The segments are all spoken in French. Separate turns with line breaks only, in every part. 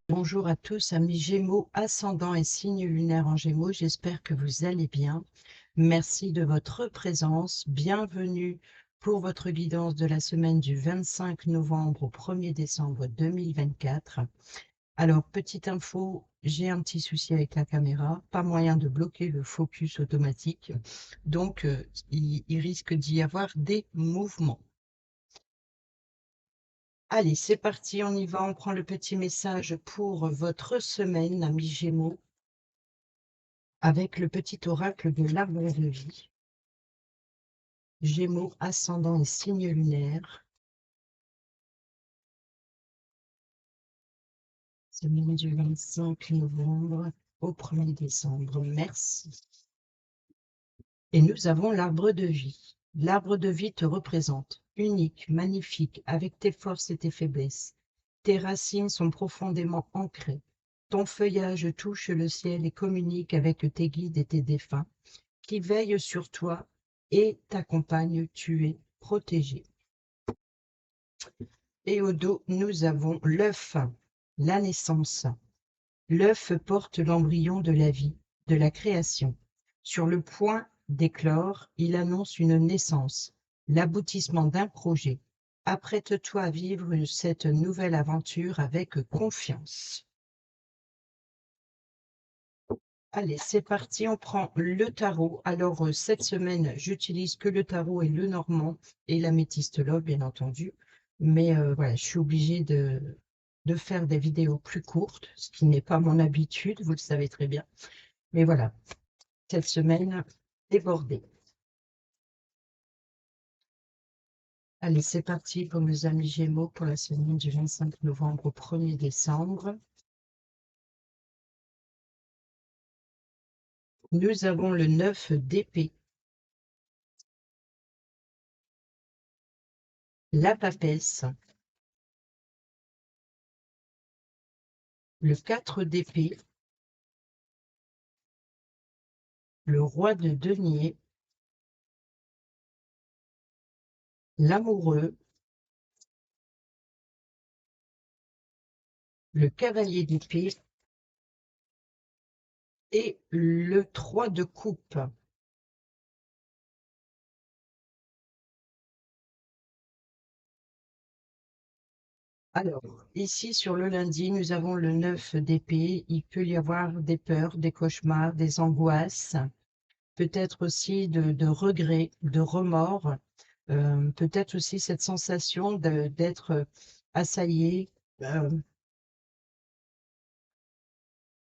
Bonjour à tous, amis Gémeaux, ascendant et signe lunaire en Gémeaux. J'espère que vous allez bien. Merci de votre présence. Bienvenue pour votre guidance de la semaine du 25 novembre au 1er décembre 2024. Alors, petite info, j'ai un petit souci avec la caméra, pas moyen de bloquer le focus automatique, donc il risque d'y avoir des mouvements. Allez, c'est parti, on y va, on prend le petit message pour votre semaine, amis Gémeaux, avec le petit oracle de l'arbre de vie. Gémeaux, ascendant et signe lunaire. Semaine du 25 novembre au 1er décembre. Merci. Et nous avons l'arbre de vie. L'arbre de vie te représente, unique, magnifique, avec tes forces et tes faiblesses. Tes racines sont profondément ancrées. Ton feuillage touche le ciel et communique avec tes guides et tes défunts, qui veillent sur toi et t'accompagnent. Tu es protégé. Et au dos, nous avons l'œuf, la naissance. L'œuf porte l'embryon de la vie, de la création. Sur le point d'éclore, il annonce une naissance, l'aboutissement d'un projet. Apprête-toi à vivre cette nouvelle aventure avec confiance. Allez, c'est parti, on prend le tarot. Alors, cette semaine, j'utilise que le tarot et le normand et l'améthyste love, bien entendu. Mais voilà, je suis obligée de faire des vidéos plus courtes, ce qui n'est pas mon habitude, vous le savez très bien. Mais voilà, cette semaine, débordée. Allez, c'est parti pour mes amis Gémeaux pour la semaine du 25 novembre au 1er décembre. Nous avons le 9 d'épée, la papesse, le 4 d'épée, le roi de denier, l'amoureux, le cavalier d'épée et le 3 de coupe. Alors, ici sur le lundi, nous avons le 9 d'épée. Il peut y avoir des peurs, des cauchemars, des angoisses, peut-être aussi de regrets, de remords, peut-être aussi cette sensation d'être assaillé, euh,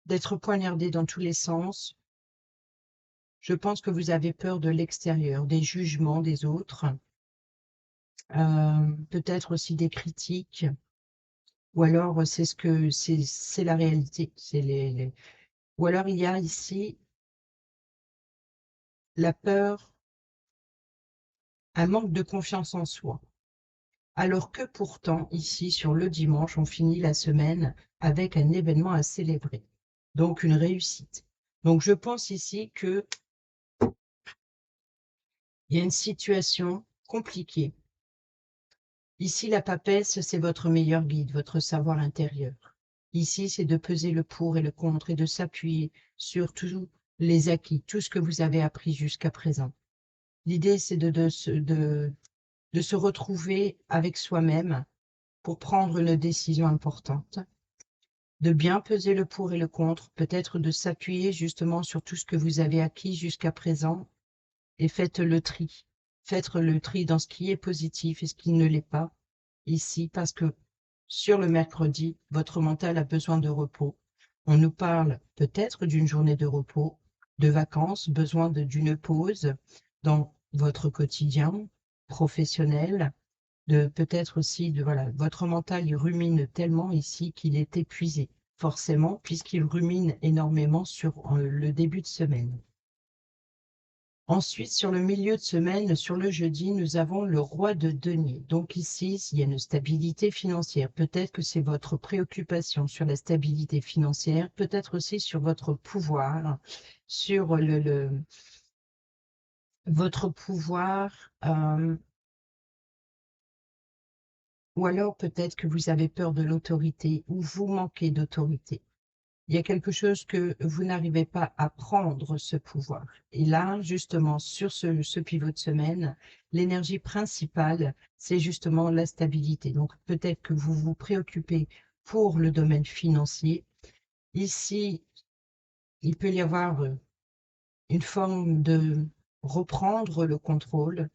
d'être poignardé dans tous les sens. Je pense que vous avez peur de l'extérieur, des jugements des autres, peut-être aussi des critiques, ou alors c'est ce que c'est la réalité. Ou alors il y a ici la peur, un manque de confiance en soi. Alors que pourtant, ici, sur le dimanche, on finit la semaine avec un événement à célébrer, donc une réussite. Donc je pense ici qu'il y a une situation compliquée. Ici, la papesse, c'est votre meilleur guide, votre savoir intérieur. Ici, c'est de peser le pour et le contre et de s'appuyer sur tous les acquis, tout ce que vous avez appris jusqu'à présent. L'idée, c'est de se retrouver avec soi-même pour prendre une décision importante, de bien peser le pour et le contre, peut-être de s'appuyer justement sur tout ce que vous avez acquis jusqu'à présent et faites le tri. Faites le tri dans ce qui est positif et ce qui ne l'est pas ici, parce que sur le mercredi, votre mental a besoin de repos. On nous parle peut-être d'une journée de repos, de vacances, besoin d'une pause dans votre quotidien professionnel, de peut-être aussi voilà, votre mental, il rumine tellement ici qu'il est épuisé, forcément, puisqu'il rumine énormément sur le début de semaine. Ensuite, sur le milieu de semaine, sur le jeudi, nous avons le roi de denier. Donc ici, il y a une stabilité financière. Peut-être que c'est votre préoccupation sur la stabilité financière, peut-être aussi sur votre pouvoir, sur votre pouvoir Ou alors peut-être que vous avez peur de l'autorité ou vous manquez d'autorité. Il y a quelque chose que vous n'arrivez pas à prendre ce pouvoir. Et là, justement, sur ce pivot de semaine, l'énergie principale, c'est justement la stabilité. Donc, peut-être que vous vous préoccupez pour le domaine financier. Ici, il peut y avoir une forme de reprendre le contrôle,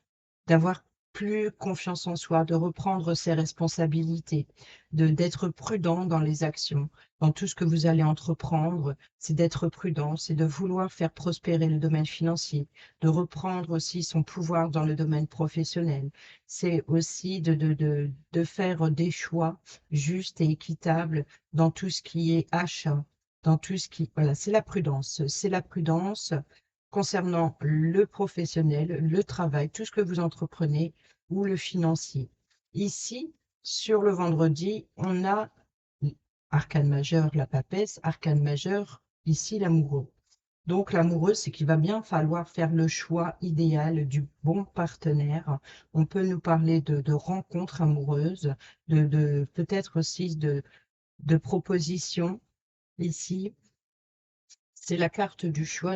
d'avoir plus confiance en soi, de reprendre ses responsabilités, d'être prudent dans les actions, dans tout ce que vous allez entreprendre, c'est d'être prudent, c'est de vouloir faire prospérer le domaine financier, de reprendre aussi son pouvoir dans le domaine professionnel. C'est aussi de faire des choix justes et équitables dans tout ce qui est achat, dans tout ce qui... Voilà, c'est la prudence concernant le professionnel, le travail, tout ce que vous entreprenez ou le financier. Ici, sur le vendredi, on a arcane majeur, la papesse, arcane majeur, ici l'amoureux. Donc l'amoureux, c'est qu'il va bien falloir faire le choix idéal du bon partenaire. On peut nous parler de rencontres amoureuses, peut-être aussi de propositions ici. C'est la carte du choix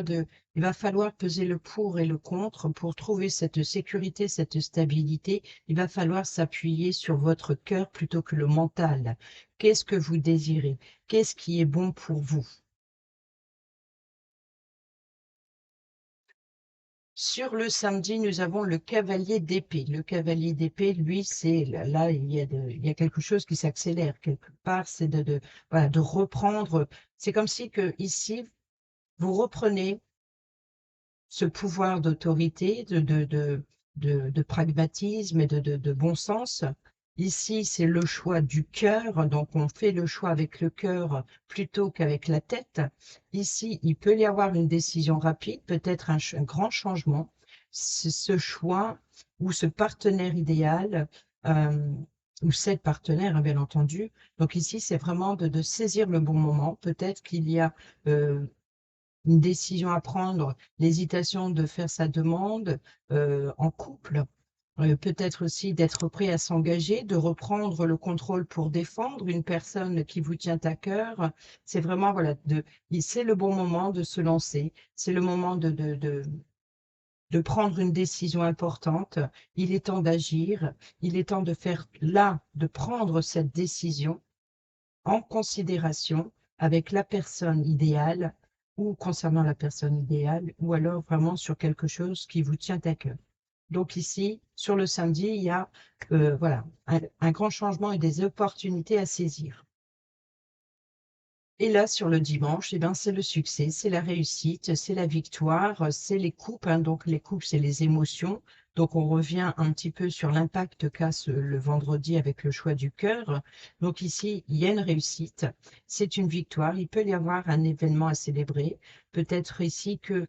il va falloir peser le pour et le contre pour trouver cette sécurité, cette stabilité. Il va falloir s'appuyer sur votre cœur plutôt que le mental. Qu'est-ce que vous désirez? Qu'est-ce qui est bon pour vous? Sur le samedi, nous avons le cavalier d'épée. Le cavalier d'épée, lui, c'est là, il y a quelque chose qui s'accélère quelque part. C'est voilà, de reprendre. C'est comme si que ici, vous reprenez ce pouvoir d'autorité, de pragmatisme et de bon sens. Ici, c'est le choix du cœur, donc on fait le choix avec le cœur plutôt qu'avec la tête. Ici, il peut y avoir une décision rapide, peut-être un grand changement. Ce choix ou ce partenaire idéal, ou cette partenaire, hein, bien entendu. Donc ici, c'est vraiment de saisir le bon moment. Peut-être qu'il y a une décision à prendre, l'hésitation de faire sa demande en couple, peut-être aussi d'être prêt à s'engager, de reprendre le contrôle pour défendre une personne qui vous tient à cœur. C'est vraiment, voilà, c'est le bon moment de se lancer, c'est le moment de prendre une décision importante. Il est temps d'agir, il est temps de faire là, de prendre cette décision en considération avec la personne idéale ou concernant la personne idéale ou alors vraiment sur quelque chose qui vous tient à cœur. Donc ici, sur le samedi, il y a voilà, un grand changement et des opportunités à saisir. Et là, sur le dimanche, eh ben, c'est le succès, c'est la réussite, c'est la victoire, c'est les coupes. Hein. Donc, les coupes, c'est les émotions. Donc, on revient un petit peu sur l'impact qu'a le vendredi avec le choix du cœur. Donc, ici, il y a une réussite, c'est une victoire. Il peut y avoir un événement à célébrer. Peut-être ici que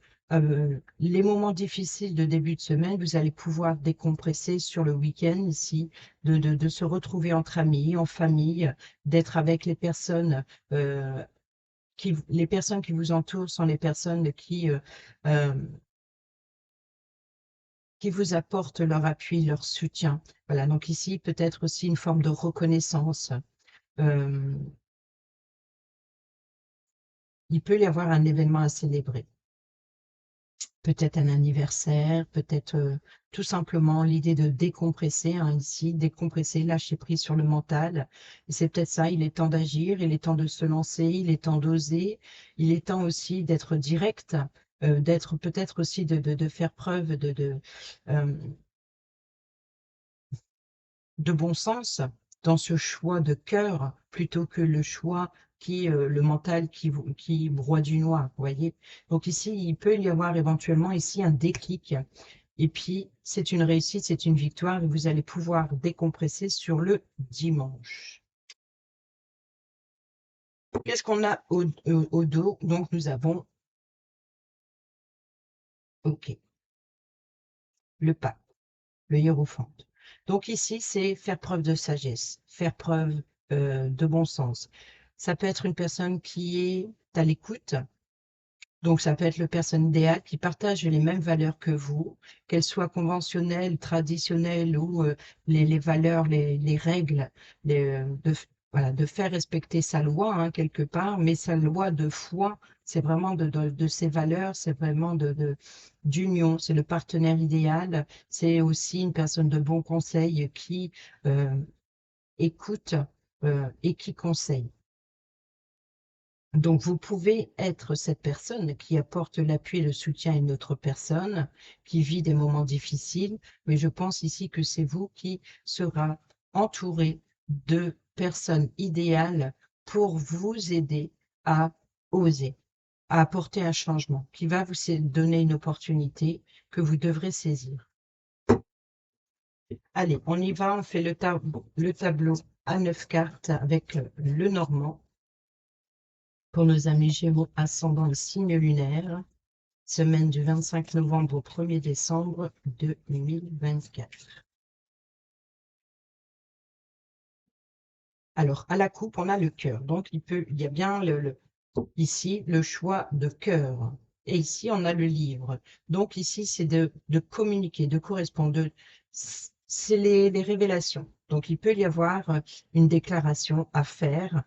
les moments difficiles de début de semaine, vous allez pouvoir décompresser sur le week-end ici, de se retrouver entre amis, en famille, d'être avec les personnes les personnes qui vous entourent sont les personnes euh, qui vous apportent leur appui, leur soutien. Voilà, donc ici, peut-être aussi une forme de reconnaissance. Euh, il peut y avoir un événement à célébrer. Peut-être un anniversaire, peut-être tout simplement l'idée de décompresser, hein, ici, décompresser, lâcher prise sur le mental. Et c'est peut-être ça, il est temps d'agir, il est temps de se lancer, il est temps d'oser, il est temps aussi d'être direct, d'être peut-être aussi de faire preuve euh, de bon sens dans ce choix de cœur plutôt que le choix le mental qui broie du noir, vous voyez. Donc ici, il peut y avoir éventuellement ici un déclic. Et puis, c'est une réussite, c'est une victoire et vous allez pouvoir décompresser sur le dimanche. Qu'est-ce qu'on a au dos? Donc, nous avons, OK, le pape, le hiérophant. Donc ici, c'est faire preuve de sagesse, faire preuve de bon sens. Ça peut être une personne qui est à l'écoute, Donc, ça peut être le personne idéale qui partage les mêmes valeurs que vous, qu'elles soient conventionnelles, traditionnelles ou les valeurs, les règles, voilà, de faire respecter sa loi, hein, quelque part, mais sa loi de foi, c'est vraiment de ses valeurs, c'est vraiment d'union, c'est le partenaire idéal, c'est aussi une personne de bon conseil qui euh, écoute et qui conseille. Donc, vous pouvez être cette personne qui apporte l'appui et le soutien à une autre personne qui vit des moments difficiles, mais je pense ici que c'est vous qui sera entouré de personnes idéales pour vous aider à oser, à apporter un changement, qui va vous donner une opportunité que vous devrez saisir. Allez, on y va, on fait le tableau à 9 cartes avec le Normand. Pour nos amis Gémeaux, ascendant le signe lunaire, semaine du 25 novembre au 1er décembre 2024. Alors, à la coupe, on a le cœur. Donc, il y a bien ici le choix de cœur. Et ici, on a le livre. Donc, ici, c'est de communiquer, de correspondre. C'est les révélations. Donc, il peut y avoir une déclaration à faire.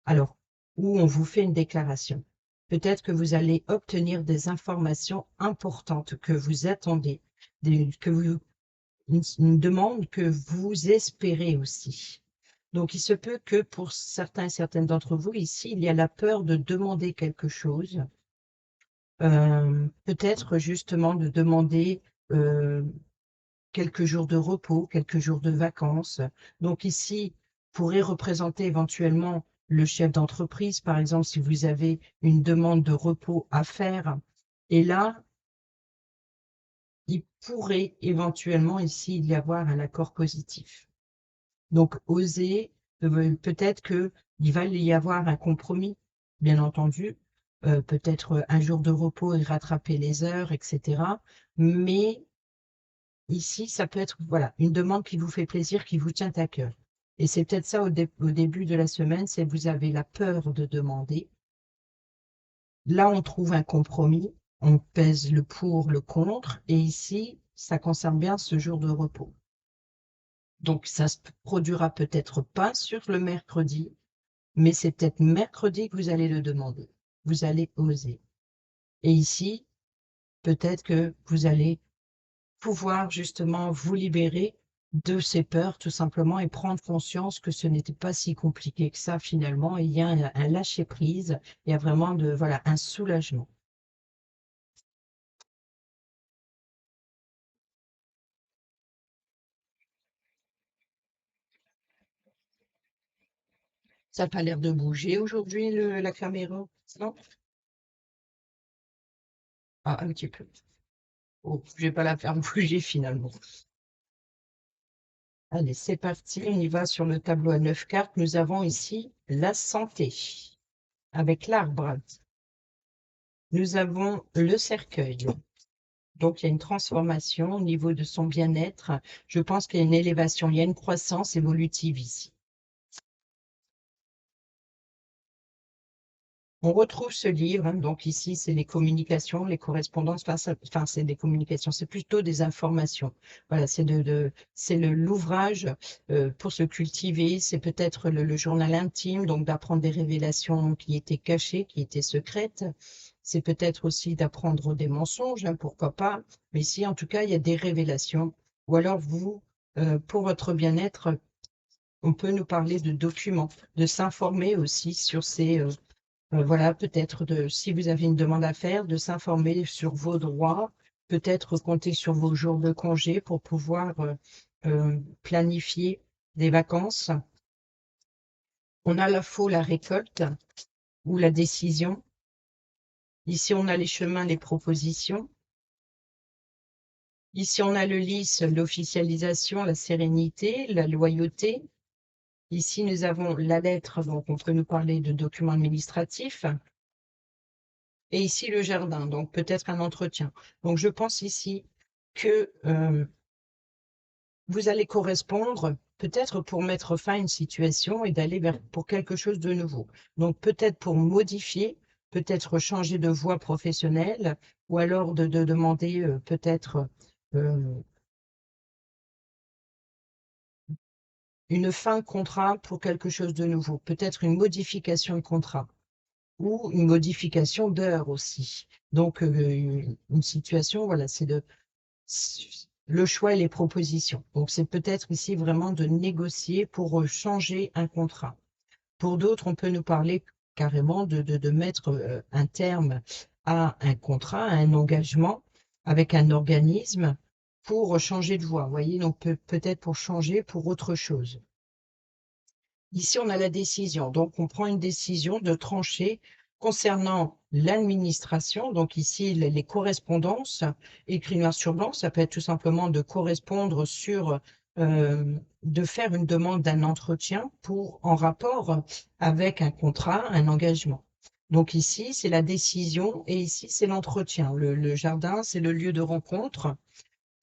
Alors, où on vous fait une déclaration. Peut-être que vous allez obtenir des informations importantes que vous attendez, une demande que vous espérez aussi. Donc, il se peut que pour certains et certaines d'entre vous, ici, il y a la peur de demander quelque chose. Peut-être justement de demander euh, quelques jours de repos, quelques jours de vacances. Donc ici, pourrait représenter éventuellement le chef d'entreprise, par exemple, si vous avez une demande de repos à faire. Et là, il pourrait éventuellement ici y avoir un accord positif. Donc, oser, peut-être qu'il va y avoir un compromis, bien entendu, peut-être un jour de repos et rattraper les heures, etc. Mais ici, ça peut être voilà, une demande qui vous fait plaisir, qui vous tient à cœur. Et c'est peut-être ça au début de la semaine, c'est vous avez la peur de demander. Là, on trouve un compromis, on pèse le pour, le contre, et ici, ça concerne bien ce jour de repos. Donc, ça se produira peut-être pas sur le mercredi, mais c'est peut-être mercredi que vous allez le demander. Vous allez oser. Et ici, peut-être que vous allez pouvoir justement vous libérer de ces peurs tout simplement et prendre conscience que ce n'était pas si compliqué que ça finalement. Et il y a un lâcher-prise, il y a vraiment voilà, un soulagement. Ça n'a pas l'air de bouger aujourd'hui, la caméra, non? Ah, un petit peu. Oh, je vais pas la faire bouger finalement. Allez, c'est parti, on y va sur le tableau à 9 cartes. Nous avons ici la santé avec l'arbre. Nous avons le cercueil. Donc, il y a une transformation au niveau de son bien-être. Je pense qu'il y a une élévation, il y a une croissance évolutive ici. On retrouve ce livre, hein, donc ici, c'est les communications, les correspondances, enfin, c'est des communications, c'est plutôt des informations. Voilà, c'est l'ouvrage pour se cultiver, c'est peut-être le journal intime, donc d'apprendre des révélations qui étaient cachées, qui étaient secrètes. C'est peut-être aussi d'apprendre des mensonges, hein, pourquoi pas. Mais ici, en tout cas, il y a des révélations. Ou alors, vous, pour votre bien-être, on peut nous parler de documents, de s'informer aussi sur ces voilà, peut-être si vous avez une demande à faire, de s'informer sur vos droits, peut-être compter sur vos jours de congé pour pouvoir planifier des vacances. On a la faux, la récolte ou la décision. Ici, on a les chemins, les propositions. Ici, on a le lys, l'officialisation, la sérénité, la loyauté. Ici, nous avons la lettre, donc on peut nous parler de documents administratifs. Et ici, le jardin, donc peut-être un entretien. Donc, je pense ici que vous allez correspondre peut-être pour mettre fin à une situation et d'aller pour quelque chose de nouveau. Donc, peut-être pour modifier peut-être changer de voie professionnelle ou alors de demander peut-être une fin de contrat pour quelque chose de nouveau, peut-être une modification de contrat ou une modification d'heure aussi. Donc, une situation, voilà, c'est le choix et les propositions. Donc, c'est peut-être ici vraiment de négocier pour changer un contrat. Pour d'autres, on peut nous parler carrément de mettre un terme à un contrat, à un engagement avec un organisme pour changer de voie. Vous voyez, donc peut-être pour changer pour autre chose. Ici, on a la décision. Donc, on prend une décision de trancher concernant l'administration. Donc, ici, les correspondances, écrit noir sur blanc, ça peut être tout simplement de correspondre sur, de faire une demande d'un entretien pour, en rapport avec un contrat, un engagement. Donc, ici, c'est la décision et ici, c'est l'entretien. Le jardin, c'est le lieu de rencontre.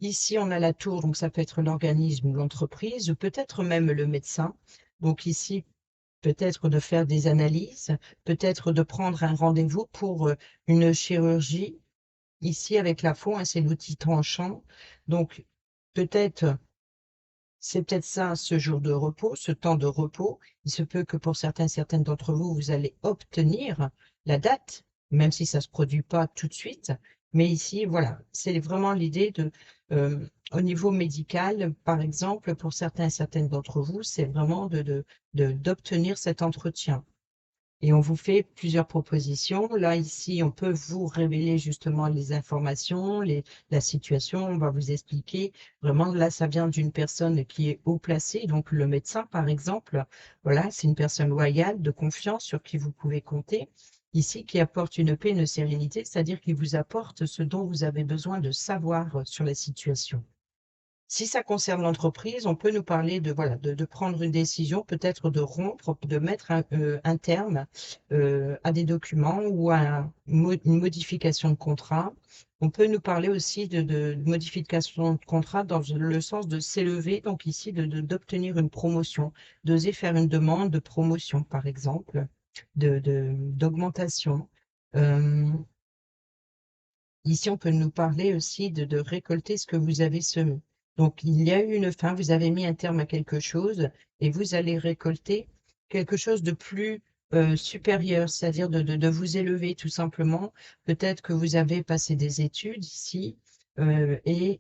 Ici, on a la tour, donc ça peut être l'organisme ou l'entreprise, ou peut-être même le médecin. Donc ici, peut-être de faire des analyses, peut-être de prendre un rendez-vous pour une chirurgie. Ici, avec la faux, hein, c'est l'outil tranchant. Donc, peut-être, c'est peut-être ça, ce jour de repos, ce temps de repos. Il se peut que pour certaines d'entre vous, vous allez obtenir la date, même si ça ne se produit pas tout de suite. Mais ici, voilà, c'est vraiment l'idée de, au niveau médical, par exemple, pour certaines d'entre vous, c'est vraiment d'obtenir cet entretien. Et on vous fait plusieurs propositions. Là, ici, on peut vous révéler justement les informations, la situation. On va vous expliquer. Vraiment, là, ça vient d'une personne qui est haut placée. Donc, le médecin, par exemple, voilà, c'est une personne loyale, de confiance, sur qui vous pouvez compter. Ici, qui apporte une paix, une sérénité, c'est-à-dire qui vous apporte ce dont vous avez besoin de savoir sur la situation. Si ça concerne l'entreprise, on peut nous parler de, voilà, de prendre une décision, peut-être de rompre, de mettre un terme à des documents ou à une modification de contrat. On peut nous parler aussi de modification de contrat dans le sens de s'élever, donc ici d'obtenir une promotion, d'oser faire une demande de promotion, par exemple, d'augmentation. Euh, Ici, on peut nous parler aussi de récolter ce que vous avez semé. Donc, il y a eu une fin, vous avez mis un terme à quelque chose et vous allez récolter quelque chose de plus supérieur, c'est-à-dire de vous élever tout simplement. Peut-être que vous avez passé des études ici et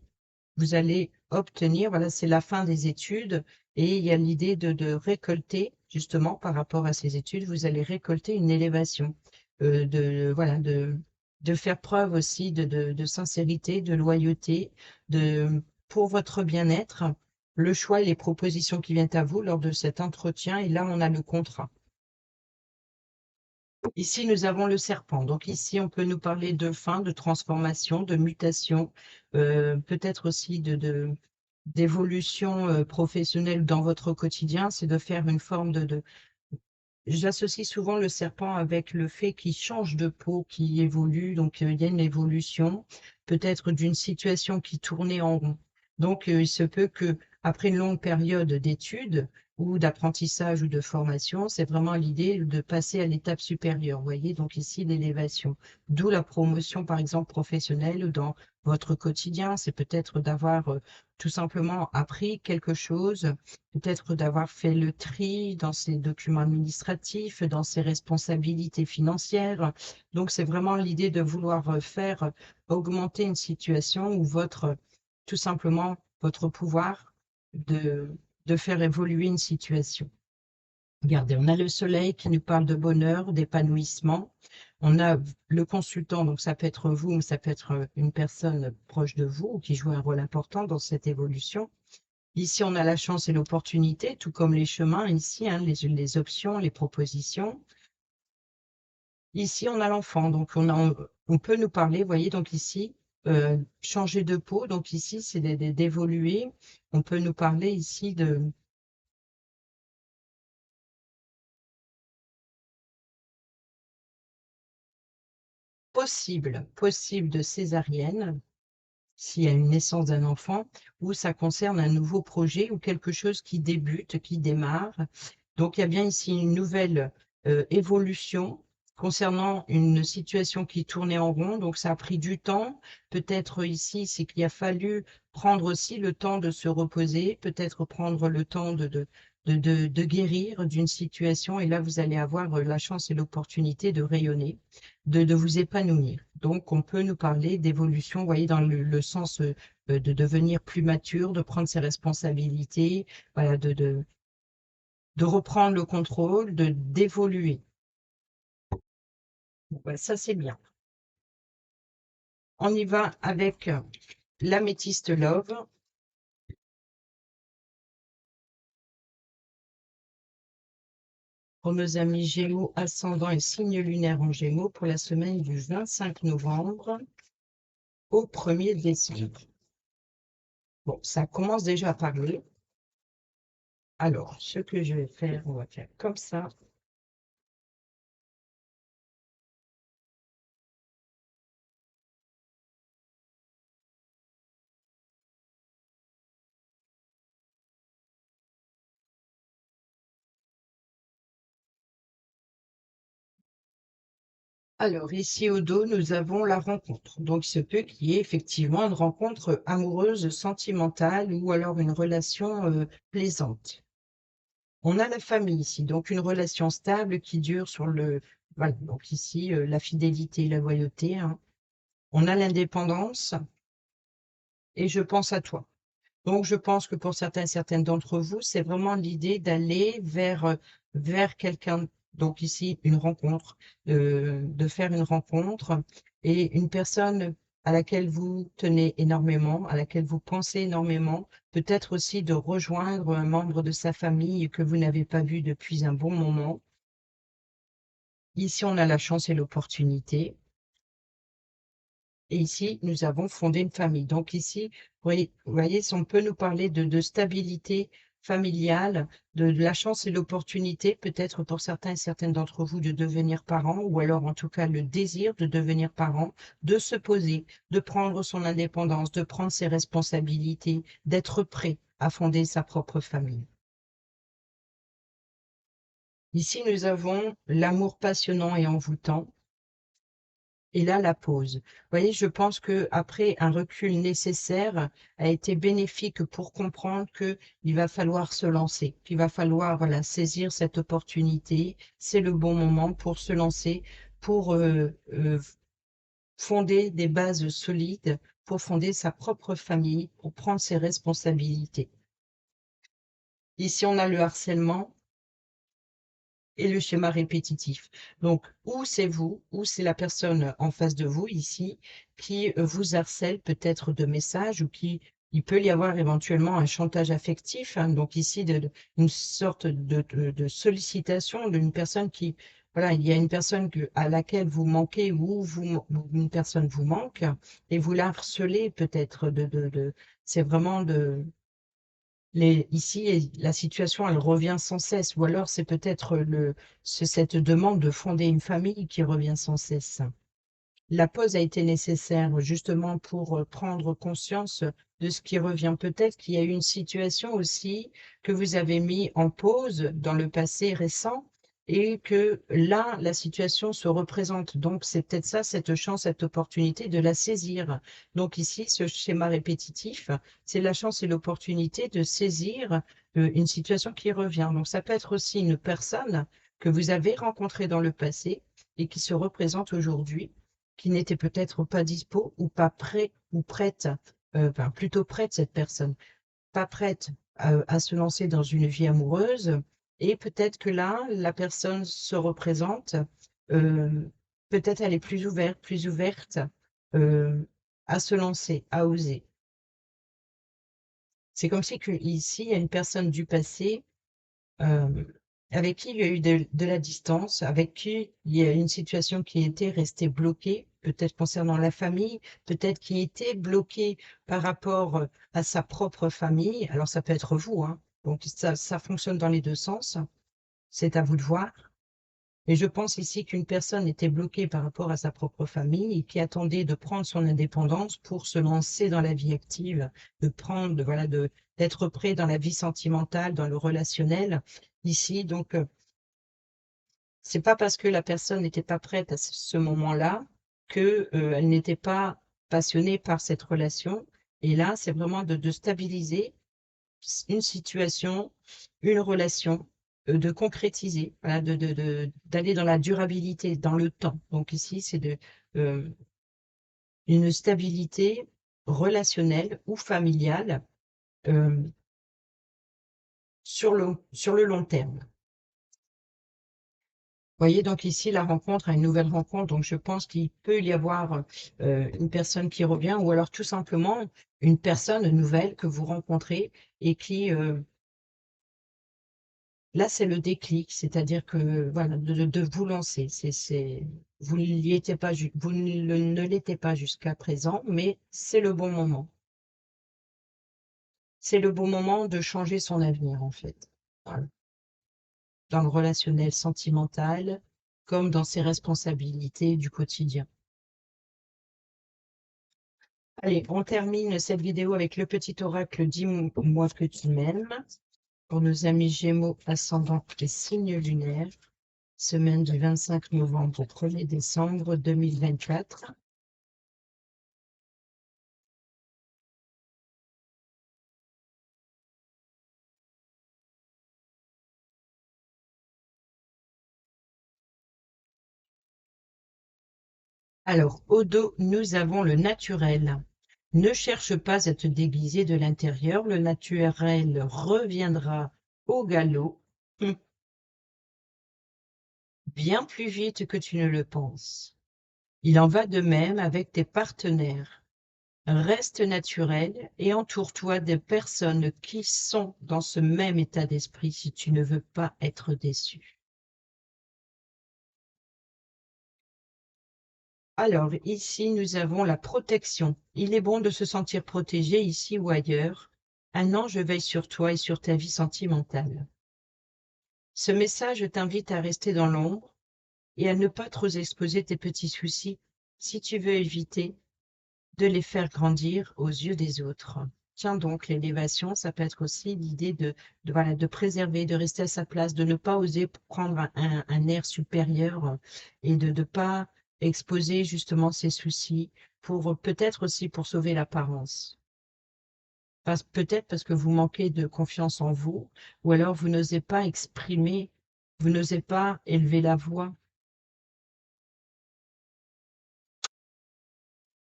vous allez obtenir, voilà, c'est la fin des études et il y a l'idée de récolter, justement, par rapport à ces études, vous allez récolter une élévation, voilà, de faire preuve aussi de sincérité, de loyauté, pour votre bien-être, le choix et les propositions qui viennent à vous lors de cet entretien. Et là, on a le contrat. Ici, nous avons le serpent. Donc ici, on peut nous parler de fin, de transformation, de mutation, peut-être aussi d'évolution professionnelle dans votre quotidien. C'est de faire une forme J'associe souvent le serpent avec le fait qu'il change de peau, qu'il évolue. Donc, il y a une évolution, peut-être d'une situation qui tournait en rond. Donc, il se peut que après une longue période d'études ou d'apprentissage ou de formation, c'est vraiment l'idée de passer à l'étape supérieure. Vous voyez, donc ici, l'élévation. D'où la promotion, par exemple, professionnelle ou dans votre quotidien. C'est peut-être d'avoir tout simplement appris quelque chose, peut-être d'avoir fait le tri dans ses documents administratifs, dans ses responsabilités financières. Donc, c'est vraiment l'idée de vouloir faire augmenter une situation où tout simplement, votre pouvoir de, de faire évoluer une situation. Regardez, on a le soleil qui nous parle de bonheur, d'épanouissement. On a le consultant, donc ça peut être vous, mais ça peut être une personne proche de vous ou qui joue un rôle important dans cette évolution. Ici, on a la chance et l'opportunité, tout comme les chemins ici, hein, les options, les propositions. Ici, on a l'enfant, donc on peut nous parler, vous voyez, donc ici, changer de peau, donc ici, c'est d'évoluer. On peut nous parler ici de possible de césarienne, s'il y a une naissance d'un enfant, ou ça concerne un nouveau projet ou quelque chose qui débute, qui démarre. Donc, il y a bien ici une nouvelle évolution concernant une situation qui tournait en rond, donc ça a pris du temps. Peut-être ici, c'est qu'il a fallu prendre aussi le temps de se reposer, peut-être prendre le temps de guérir d'une situation, et là, vous allez avoir la chance et l'opportunité de rayonner, de vous épanouir. Donc, on peut nous parler d'évolution, vous voyez, dans le sens de devenir plus mature, de prendre ses responsabilités, voilà, de reprendre le contrôle, d'évoluer. Bon, ben, ça, c'est bien. On y va avec l'améthyste Love. Pour nos amis Gémeaux, ascendant et signe lunaire en Gémeaux pour la semaine du 25 novembre au 1er décembre. Bon, ça commence déjà à parler. Alors, ce que je vais faire, on va faire comme ça. Alors, ici au dos, nous avons la rencontre. Donc, il se peut qu'il y ait effectivement une rencontre amoureuse, sentimentale ou alors une relation plaisante. On a la famille ici, donc une relation stable qui dure sur le... Voilà, donc ici, la fidélité, la loyauté, hein. On a l'indépendance et je pense à toi. Donc, je pense que pour certains et certaines d'entre vous, c'est vraiment l'idée d'aller vers quelqu'un. Donc, ici, une rencontre, de faire une rencontre et une personne à laquelle vous tenez énormément, à laquelle vous pensez énormément, peut-être aussi de rejoindre un membre de sa famille que vous n'avez pas vu depuis un bon moment. Ici, on a la chance et l'opportunité. Et ici, nous avons fondé une famille. Donc ici, vous voyez, si on peut nous parler de stabilité familiale, de la chance et l'opportunité, peut-être pour certains et certaines d'entre vous, de devenir parents, ou alors en tout cas le désir de devenir parents, de se poser, de prendre son indépendance, de prendre ses responsabilités, d'être prêt à fonder sa propre famille. Ici, nous avons l'amour passionnant et envoûtant. Et là, la pause. Vous voyez, je pense qu'après un recul nécessaire a été bénéfique pour comprendre qu'il va falloir se lancer, qu'il va falloir voilà, saisir cette opportunité. C'est le bon moment pour se lancer, pour fonder des bases solides, pour fonder sa propre famille, pour prendre ses responsabilités. Ici, on a le harcèlement et le schéma répétitif. Donc, ou c'est vous, ou c'est la personne en face de vous ici qui vous harcèle peut-être de messages ou il peut y avoir éventuellement un chantage affectif, hein, donc ici une sorte de sollicitation d'une personne qui, voilà, il y a une personne à laquelle vous manquez ou une personne vous manque et vous la harcelez peut-être c'est vraiment ici, la situation, elle revient sans cesse, ou alors c'est peut-être c'est cette demande de fonder une famille qui revient sans cesse. La pause a été nécessaire justement pour prendre conscience de ce qui revient. Peut-être qu'il y a eu une situation aussi que vous avez mis en pause dans le passé récent et que là, la situation se représente. Donc, c'est peut-être ça, cette chance, cette opportunité de la saisir. Donc ici, ce schéma répétitif, c'est la chance et l'opportunité de saisir une situation qui revient. Donc, ça peut être aussi une personne que vous avez rencontrée dans le passé et qui se représente aujourd'hui qui n'était peut-être pas dispo ou pas prêt ou prête, enfin plutôt prête cette personne, pas prête à se lancer dans une vie amoureuse. Et peut-être que là, la personne se représente, euh, peut-être elle est plus ouverte euh, à se lancer, à oser. C'est comme si que, ici, il y a une personne du passé euh, avec qui il y a eu de la distance, avec qui il y a une situation qui était restée bloquée, peut-être concernant la famille, peut-être qui était bloquée par rapport à sa propre famille. Alors ça peut être vous, hein. Donc ça fonctionne dans les deux sens. C'est à vous de voir. Et je pense ici qu'une personne était bloquée par rapport à sa propre famille et qui attendait de prendre son indépendance pour se lancer dans la vie active, de prendre, voilà, d'être prêt dans la vie sentimentale, dans le relationnel. Ici, donc, C'est pas parce que la personne n'était pas prête à ce moment-là que, elle n'était pas passionnée par cette relation. Et là, c'est vraiment de stabiliser une situation, une relation, de concrétiser, voilà, d'aller dans la durabilité, dans le temps. Donc ici, c'est une stabilité relationnelle ou familiale, hem, sur le long terme. Vous voyez, donc ici, la rencontre, une nouvelle rencontre, donc je pense qu'il peut y avoir, une personne qui revient ou alors tout simplement une personne nouvelle que vous rencontrez et qui, là, c'est le déclic, c'est-à-dire que voilà, de vous lancer. Vous n'y étiez pas vous ne l'étiez pas jusqu'à présent, mais c'est le bon moment. C'est le bon moment de changer son avenir, en fait. Voilà. Dans le relationnel sentimental, comme dans ses responsabilités du quotidien. Allez, on termine cette vidéo avec le petit oracle dis-moi que tu m'aimes pour nos amis Gémeaux, ascendant et signes lunaires, semaine du 25 novembre au 1er décembre 2024. Alors, au dos, nous avons le naturel. Ne cherche pas à te déguiser de l'intérieur, le naturel reviendra au galop, bien plus vite que tu ne le penses. Il en va de même avec tes partenaires. Reste naturel et entoure-toi de personnes qui sont dans ce même état d'esprit si tu ne veux pas être déçu. Alors, ici, nous avons la protection. Il est bon de se sentir protégé ici ou ailleurs. Un ange veille sur toi et sur ta vie sentimentale. Ce message t'invite à rester dans l'ombre et à ne pas trop exposer tes petits soucis si tu veux éviter de les faire grandir aux yeux des autres. Tiens donc, l'élévation, ça peut être aussi l'idée voilà, de préserver, de rester à sa place, de ne pas oser prendre un air supérieur et de ne pas exposer justement ses soucis pour peut-être aussi pour sauver l'apparence. Peut-être parce que vous manquez de confiance en vous, ou alors vous n'osez pas exprimer, vous n'osez pas élever la voix.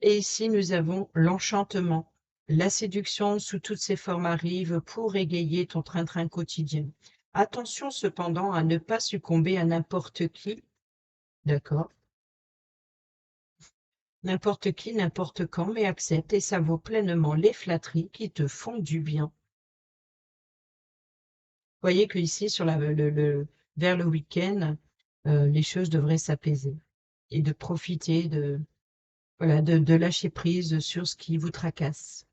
Et ici, nous avons l'enchantement. La séduction sous toutes ses formes arrive pour égayer ton train-train quotidien. Attention cependant à ne pas succomber à n'importe qui, d'accord? N'importe qui, n'importe quand, mais accepte et ça vaut pleinement les flatteries qui te font du bien. Vous voyez que ici, vers le week-end, les choses devraient s'apaiser et de profiter voilà, de lâcher prise sur ce qui vous tracasse.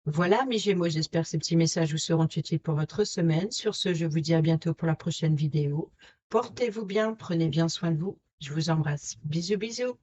Voilà, mes Gémeaux, j'espère que ces petits messages vous seront utiles pour votre semaine. Sur ce, je vous dis à bientôt pour la prochaine vidéo. Portez-vous bien, prenez bien soin de vous. Je vous embrasse. Bisous, bisous.